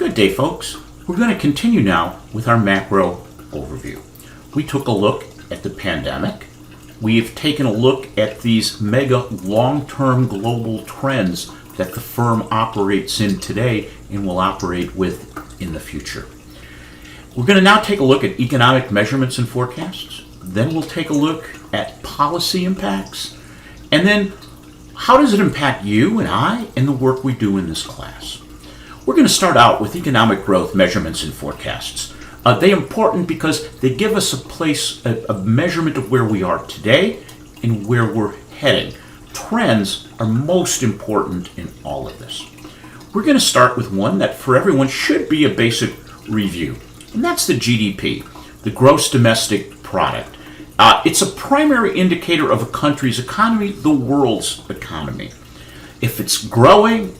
Good day, folks. We're going to continue now with our macro overview. We took a look at the pandemic. We've taken a look at these mega long-term global trends that the firm operates in today and will operate with in the future. We're going to now take a look at economic measurements and forecasts. Then we'll take a look at policy impacts. And then how does it impact you and I and the work we do in this class? We're going to start out with economic growth measurements and forecasts. They're important because they give us a measurement of where we are today and where we're heading. Trends are most important in all of this. We're going to start with one that for everyone should be a basic review, and that's the GDP, the gross domestic product. It's a primary indicator of a country's economy, the world's economy. If it's growing,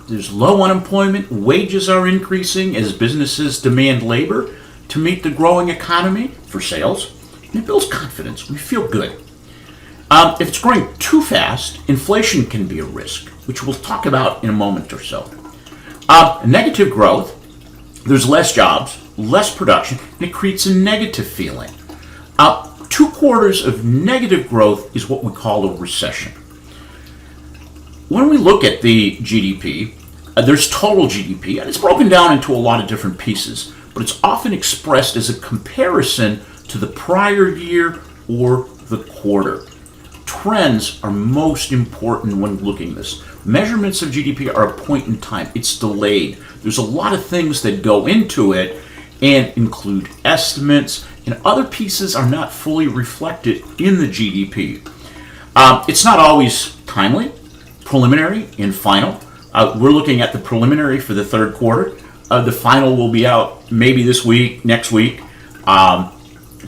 there's low unemployment, wages are increasing as businesses demand labor to meet the growing economy for sales, and it builds confidence. We feel good. If it's growing too fast, inflation can be a risk, which we'll talk about in a moment or so. Negative growth, there's less jobs, less production, and it creates a negative feeling. 2 quarters of negative growth is what we call a recession. When we look at the GDP, there's total GDP, and it's broken down into a lot of different pieces, but it's often expressed as a comparison to the prior year or the quarter. Trends are most important when looking at this. Measurements of GDP are a point in time. It's delayed. There's a lot of things that go into it and include estimates, and other pieces are not fully reflected in the GDP. It's not always timely, preliminary, and final. We're looking at the preliminary for the third quarter. The final will be out maybe this week, next week. But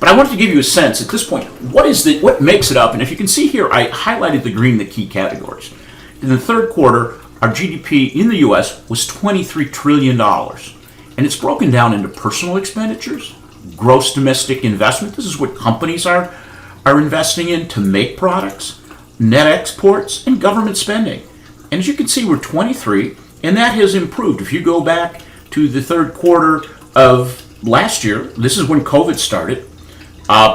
I wanted to give you a sense at this point, what makes it up? And if you can see here, I highlighted the green, the key categories. In the third quarter, our GDP in the U.S. was $23 trillion. And it's broken down into personal expenditures, gross domestic investment. This is what companies are investing in to make products, net exports, and government spending. And as you can see, we're 23, and that has improved. If you go back to the third quarter of last year, this is when COVID started.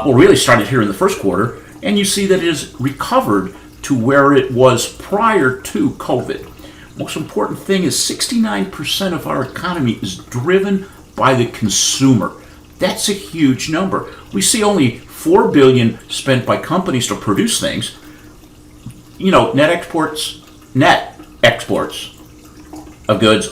Really started here in the first quarter, and you see that it has recovered to where it was prior to COVID. Most important thing is 69% of our economy is driven by the consumer. That's a huge number. We see only $4 billion spent by companies to produce things. Net exports of goods,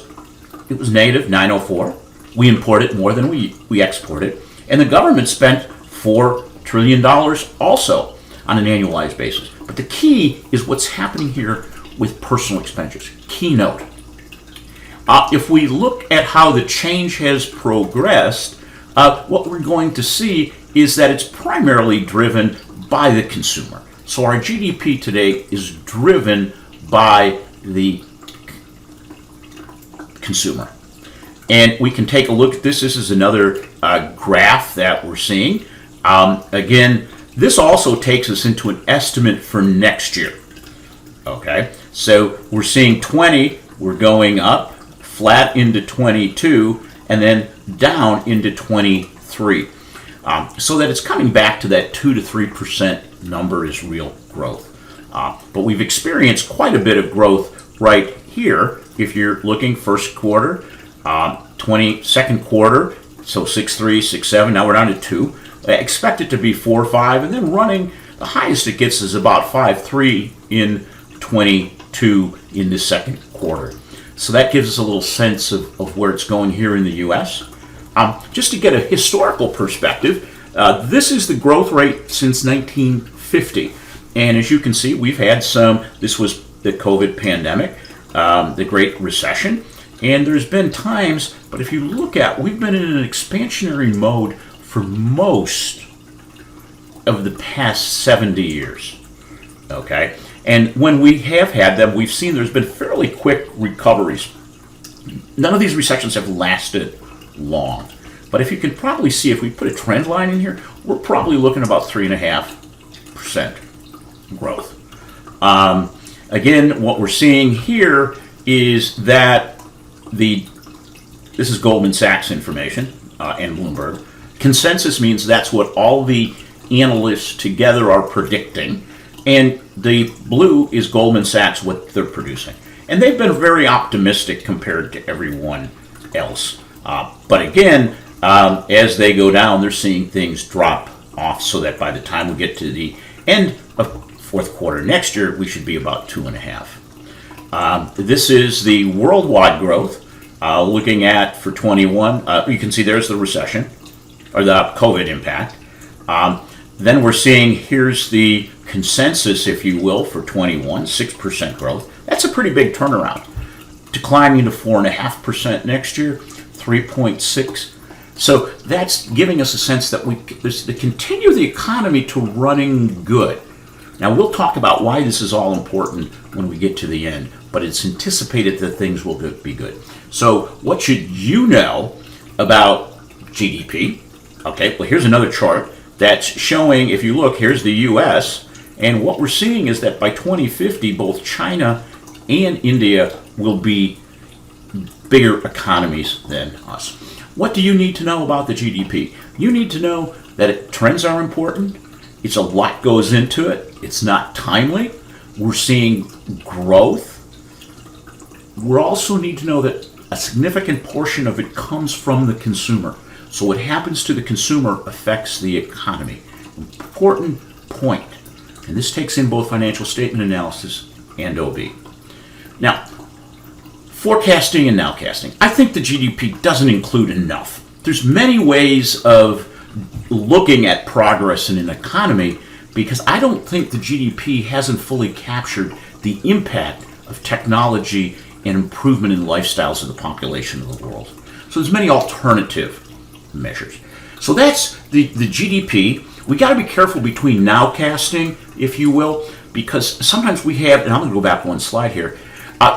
it was negative 904. We imported more than we exported. And the government spent $4 trillion also on an annualized basis. But the key is what's happening here with personal expenditures. Keynote. If we look at how the change has progressed, what we're going to see is that it's primarily driven by the consumer. So our GDP today is driven by the consumer. And we can take a look at this. This is another graph that we're seeing. Again, this also takes us into an estimate for next year. Okay, so we're seeing 20, we're going up, flat into 22, and then down into 23. So that it's coming back to that 2 to 3% number is real growth. But we've experienced quite a bit of growth right here. If you're looking first quarter, second quarter, so 6.3, 6.7, now we're down to 2. Expect it to be 4.5, and then running, the highest it gets is about 5.3 in 22 in the second quarter. So that gives us a little sense of where it's going here in the U.S. Just to get a historical perspective, this is the growth rate since 1950. And as you can see, we've had this was the COVID pandemic, the Great Recession, and there's been times, but if you look at, we've been in an expansionary mode for most of the past 70 years, okay? And when we have had them, we've seen there's been fairly quick recoveries. None of these recessions have lasted long. But if you can probably see, if we put a trend line in here, we're probably looking about 3.5% growth. Again, what we're seeing here is that the this is Goldman Sachs information and Bloomberg. Consensus means that's what all the analysts together are predicting. And the blue is Goldman Sachs, what they're producing. And they've been very optimistic compared to everyone else. But again, as they go down, they're seeing things drop off so that by the time we get to the end of fourth quarter next year, we should be about 2.5. This is the worldwide growth. Looking at for 21, you can see there's the recession, or the COVID impact. Then we're seeing here's the consensus, if you will, for 21, 6% growth. That's a pretty big turnaround. Declining to 4.5% next year, 3.6. So that's giving us a sense that we continue the economy to running good. Now we'll talk about why this is all important when we get to the end, but it's anticipated that things will be good. So what should you know about GDP? Okay, well here's another chart that's showing, if you look, here's the US, and what we're seeing is that by 2050, both China and India will be bigger economies than us. What do you need to know about the GDP? You need to know that trends are important. It's a lot goes into it. It's not timely. We're seeing growth. We also need to know that a significant portion of it comes from the consumer. So what happens to the consumer affects the economy. Important point. And this takes in both financial statement analysis and OB. Now, forecasting and nowcasting. I think the GDP doesn't include enough. There's many ways of looking at progress in an economy because I don't think the GDP hasn't fully captured the impact of technology and improvement in the lifestyles of the population of the world. So there's many alternative measures. So that's the GDP. We got to be careful between nowcasting, if you will, because sometimes we have, and I'm going to go back one slide here,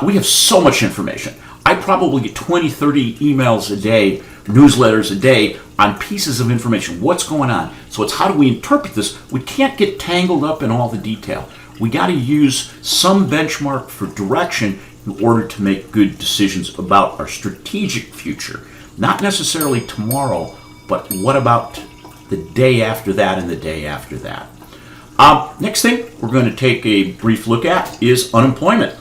we have so much information. I probably get 20, 30 emails a day, newsletters a day on pieces of information. What's going on? So it's how do we interpret this? We can't get tangled up in all the detail. We got to use some benchmark for direction in order to make good decisions about our strategic future. Not necessarily tomorrow, but what about the day after that and the day after that? Next thing we're going to take a brief look at is unemployment.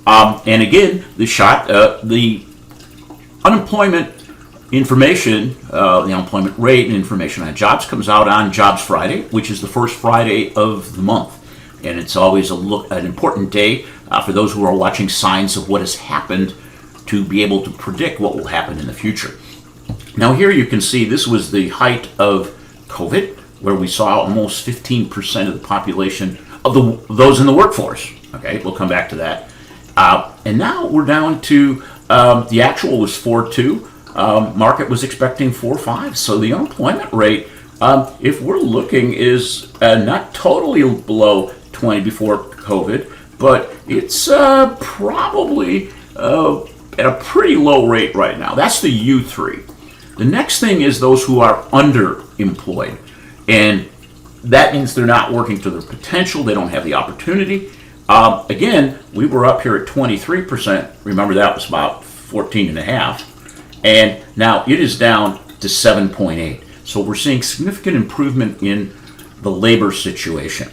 And again, the unemployment information, the unemployment rate and information on jobs comes out on Jobs Friday, which is the first Friday of the month. And it's always an important day for those who are watching signs of what has happened to be able to predict what will happen in the future. Now here you can see this was the height of COVID, where we saw almost 15% of the population of those in the workforce. Okay, we'll come back to that. And now we're down to the actual was 4.2. Market was expecting 4.5. So the unemployment rate, if we're looking, is not totally below 20 before COVID, but it's probably at a pretty low rate right now. That's the U3. The next thing is those who are underemployed. And that means they're not working to their potential. They don't have the opportunity. Again, we were up here at 23%. Remember, that was about 14.5. And now it is down to 7.8. So we're seeing significant improvement in the labor situation.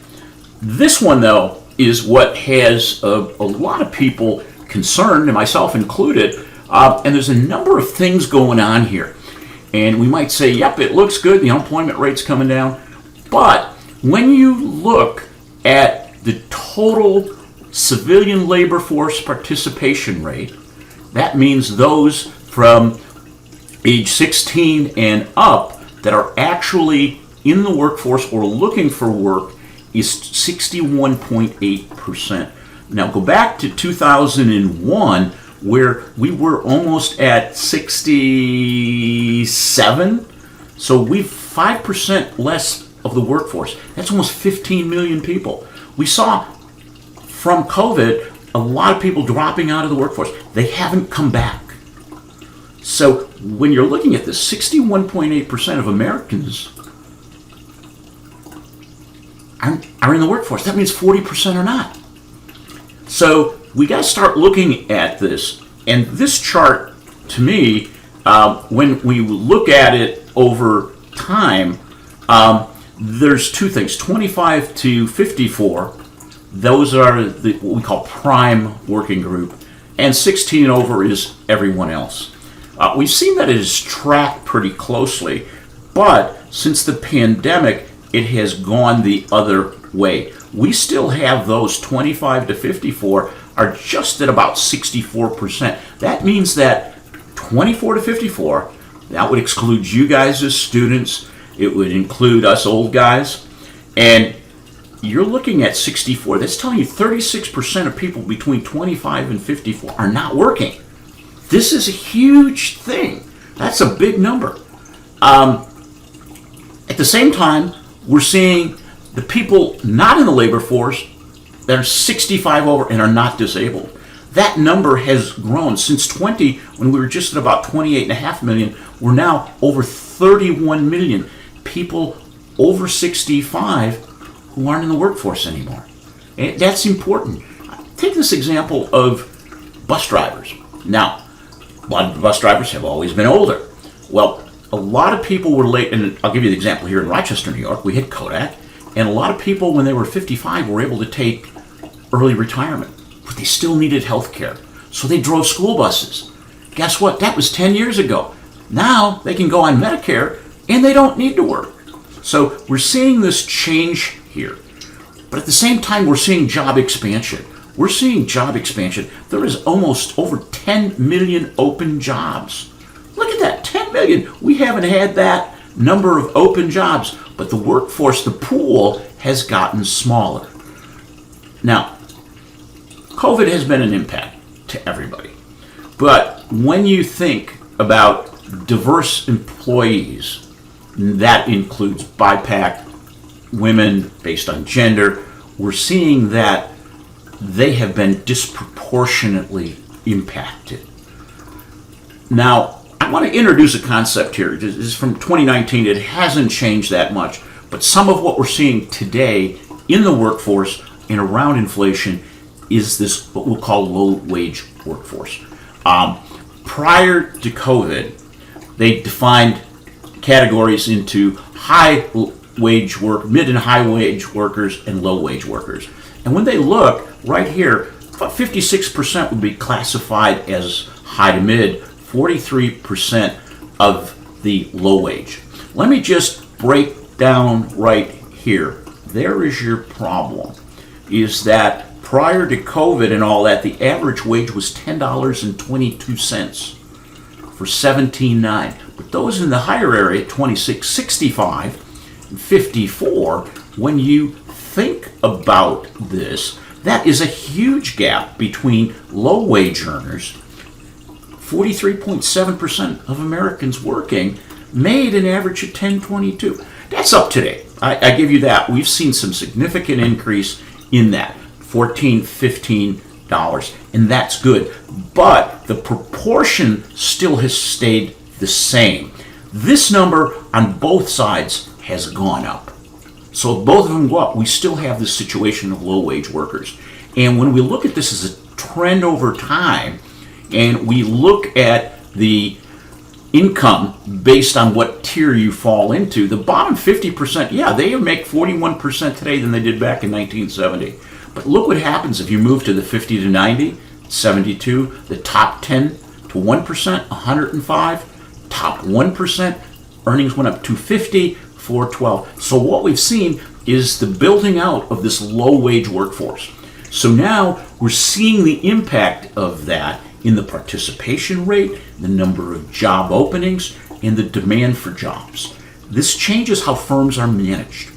This one, though, is what has a lot of people concerned, and myself included. And there's a number of things going on here. And we might say, yep, it looks good. The unemployment rate's coming down. But when you look at the total civilian labor force participation rate, that means those from age 16 and up that are actually in the workforce or looking for work is 61.8%. Now go back to 2001, where we were almost at 67. So we've 5% less of the workforce. That's almost 15 million people. We saw from COVID a lot of people dropping out of the workforce. They haven't come back. So when you're looking at this, 61.8% of Americans are in the workforce. That means 40% are not. So we got to start looking at this. And this chart, to me, When we look at it over time, there's two things. 25 to 54, those are what we call prime working group, and 16 and over is everyone else. We've seen that it is tracked pretty closely, but since the pandemic, it has gone the other way. We still have those 25 to 54 are just at about 64%. That means that 24 to 54, that would exclude you guys as students, it would include us old guys, and you're looking at 64. That's telling you 36% of people between 25 and 54 are not working. This is a huge thing. That's a big number. At the same time, we're seeing the people not in the labor force that are 65 over and are not disabled. That number has grown since 20, when we were just at about 28.5 million. We're now over 31 million people over 65 who aren't in the workforce anymore. And that's important. Take this example of bus drivers. Now, a lot of bus drivers have always been older. Well, a lot of people were late, and I'll give you the example here in Rochester, New York. We hit Kodak, and a lot of people, when they were 55, were able to take early retirement, but they still needed health care. So they drove school buses. Guess what? That was 10 years ago. Now they can go on Medicare, and they don't need to work. So we're seeing this change here. But at the same time, we're seeing job expansion. We're seeing job expansion. There is almost over 10 million open jobs. Look at that, 10 million. We haven't had that number of open jobs, but the workforce, the pool, has gotten smaller. Now, COVID has been an impact to everybody. But when you think about diverse employees, that includes BIPAC, women based on gender, we're seeing that they have been disproportionately impacted. Now, I want to introduce a concept here. This is from 2019. It hasn't changed that much, but some of what we're seeing today in the workforce and around inflation is this, what we'll call low-wage workforce. Prior to COVID, they defined categories into high-wage work, mid and high-wage workers, and low-wage workers. And when they look right here, about 56% would be classified as high to mid, 43% of the low wage. Let me just break down right here. There is your problem, is that prior to COVID and all that, the average wage was $10.22 for 17.9. But those in the higher area, 26.65 and 54, when you think about this, that is a huge gap between low wage earners. 43.7% of Americans working made an average of $10.22. That's up today. I give you that. We've seen some significant increase in that, $14, $15, and that's good. But the proportion still has stayed the same. This number on both sides has gone up. So if both of them go up, we still have this situation of low-wage workers. And when we look at this as a trend over time, and we look at the income based on what tier you fall into, the bottom 50%, yeah, they make 41% today than they did back in 1970. But look what happens if you move to the 50 to 90, 72, the top 10 to 1%, 105, top 1%, earnings went up to 50, 412. So what we've seen is the building out of this low-wage workforce. So now we're seeing the impact of that in the participation rate, the number of job openings, and the demand for jobs. This changes how firms are managed.